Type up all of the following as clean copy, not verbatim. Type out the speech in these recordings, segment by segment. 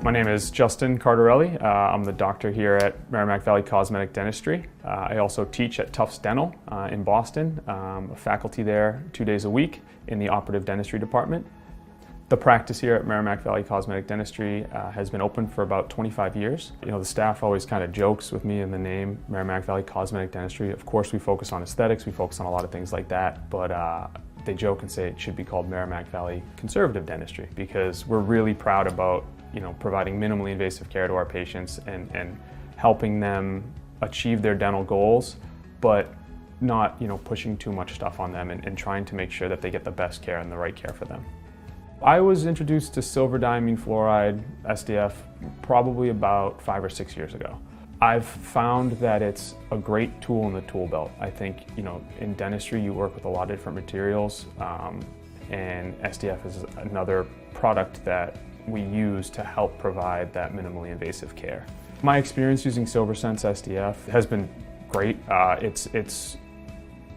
My name is Justin Cardarelli. I'm the doctor here at Merrimack Valley Cosmetic Dentistry. I also teach at Tufts Dental in Boston, a faculty there 2 days a week in the operative dentistry department. The practice here at Merrimack Valley Cosmetic Dentistry has been open for about 25 years. You know, the staff always kind of jokes with me in the name Merrimack Valley Cosmetic Dentistry. Of course, we focus on aesthetics, we focus on a lot of things like that, but they joke and say it should be called Merrimack Valley Conservative Dentistry because we're really proud about providing minimally invasive care to our patients and helping them achieve their dental goals, but not pushing too much stuff on them and trying to make sure that they get the best care and the right care for them. I was introduced to silver diamine fluoride SDF probably about 5 or 6 years ago. I've found that it's a great tool in the tool belt. I think in dentistry you work with a lot of different materials, and SDF is another product that we use to help provide that minimally invasive care. My experience using SilverSense SDF has been great. It's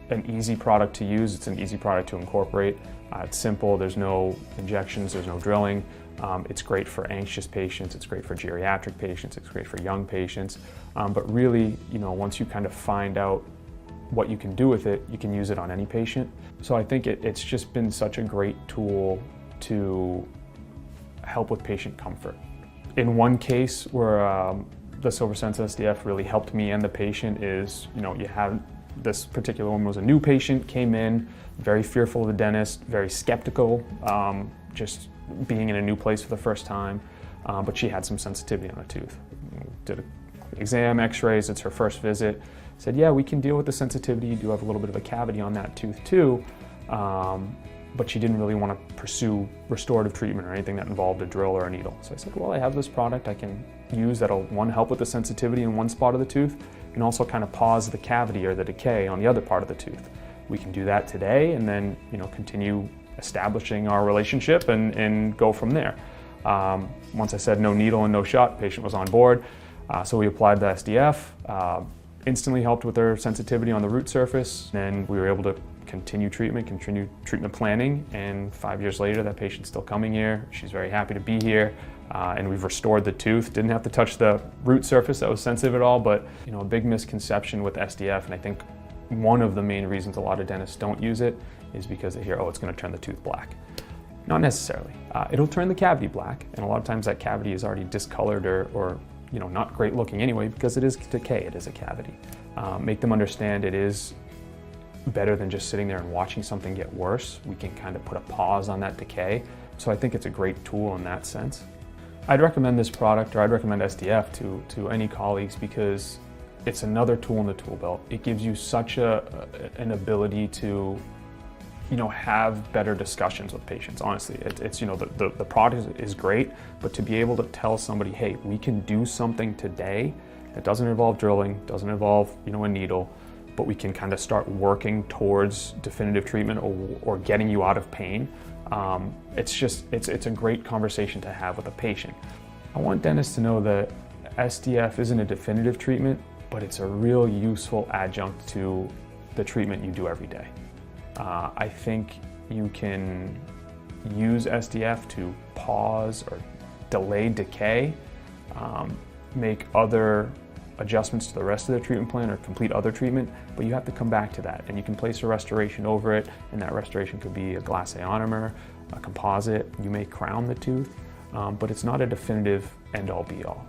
an easy product to use, it's an easy product to incorporate. It's simple, there's no injections, there's no drilling. It's great for anxious patients, it's great for geriatric patients, it's great for young patients. But really, once you kind of find out what you can do with it, you can use it on any patient. So I think it's just been such a great tool to help with patient comfort. In one case where the SilverSense SDF really helped me and the patient is, you have this particular one was a new patient, came in, very fearful of the dentist, very skeptical, just being in a new place for the first time, but she had some sensitivity on a tooth. Did an exam, x-rays, it's her first visit. Said, yeah, we can deal with the sensitivity, you do have a little bit of a cavity on that tooth too, but she didn't really want to pursue restorative treatment or anything that involved a drill or a needle. So I said, well, I have this product I can use that'll, one, help with the sensitivity in one spot of the tooth, and also kind of pause the cavity or the decay on the other part of the tooth. We can do that today and then continue establishing our relationship and go from there. Once I said no needle and no shot, patient was on board. So we applied the SDF, instantly helped with her sensitivity on the root surface, and we were able to continue treatment planning, and 5 years later that patient's still coming here. She's very happy to be here, and we've restored the tooth. Didn't have to touch the root surface that was sensitive at all, but a big misconception with SDF, and I think one of the main reasons a lot of dentists don't use it is because they hear, oh, it's going to turn the tooth black. Not necessarily. It'll turn the cavity black, and a lot of times that cavity is already discolored or not great looking anyway because it is decay, it is a cavity. Make them understand it is better than just sitting there and watching something get worse. We can kind of put a pause on that decay. So I think it's a great tool in that sense. I'd recommend this product, or I'd recommend SDF to any colleagues because it's another tool in the tool belt. It gives you such an ability to have better discussions with patients. Honestly, it's the product is great, but to be able to tell somebody, hey, we can do something today that doesn't involve drilling, doesn't involve a needle, but we can kind of start working towards definitive treatment or getting you out of pain. It's a great conversation to have with a patient. I want dentists to know that SDF isn't a definitive treatment, but it's a real useful adjunct to the treatment you do every day. I think you can use SDF to pause or delay decay, make other adjustments to the rest of the treatment plan or complete other treatment, but you have to come back to that, and you can place a restoration over it, and that restoration could be a glass ionomer, a composite. You may crown the tooth, but it's not a definitive end-all be-all.